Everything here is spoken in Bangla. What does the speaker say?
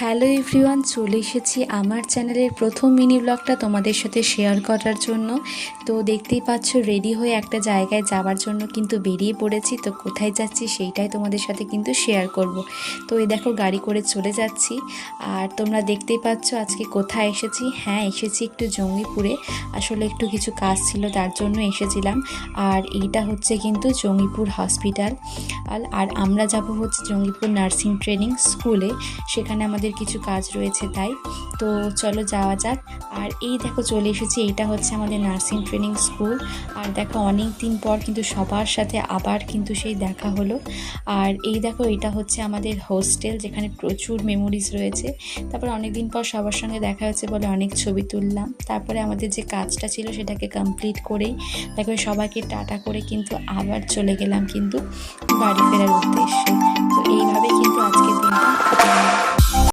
হ্যালো এভরিওয়ান, চলে এসেছি আমার চ্যানেলের প্রথম মিনি ব্লগটা তোমাদের সাথে শেয়ার করার জন্য। তো দেখতেই পাচ্ছ রেডি হয়ে একটা জায়গায় যাওয়ার জন্য কিন্তু বেরিয়ে পড়েছি। তো কোথায় যাচ্ছি সেইটাই তোমাদের সাথে কিন্তু শেয়ার করব। তো এই দেখো গাড়ি করে চলে যাচ্ছি। আর তোমরা দেখতেই পাচ্ছ আজকে কোথায় এসেছি। হ্যাঁ, এসেছি একটু জঙ্গিপুরে। আসলে একটু কিছু কাজ ছিল, তার জন্য এসেছিলাম। আর এইটা হচ্ছে কিন্তু জঙ্গিপুর হসপিটাল। আর আমরা যাব হচ্ছে জঙ্গিপুর নার্সিং ট্রেনিং স্কুলে। সেখানে আমাদের কিছু কাজ রয়েছে, তাই তো চলো যাওয়া যাক। আর এই দেখো চলে এসেছি, এইটা হচ্ছে আমাদের নার্সিং ট্রেনিং স্কুল। আর দেখো অনেক দিন পর কিন্তু সবার সাথে আবার কিন্তু সেই দেখা হলো। আর এই দেখো এটা হচ্ছে আমাদের হোস্টেল, যেখানে প্রচুর মেমোরিজ রয়েছে। তারপরে অনেক দিন পর সবার সঙ্গে দেখা হয়েছে বলে অনেক ছবি তুললাম। তারপরে আমাদের যে কাজটা ছিল সেটাকে কমপ্লিট করেই দেখো সবাইকে টাটা করে কিন্তু আবার চলে গেলাম কিন্তু বাড়ি ফেরার উদ্দেশ্যে। তো এইভাবে কিন্তু আজকের দিনটা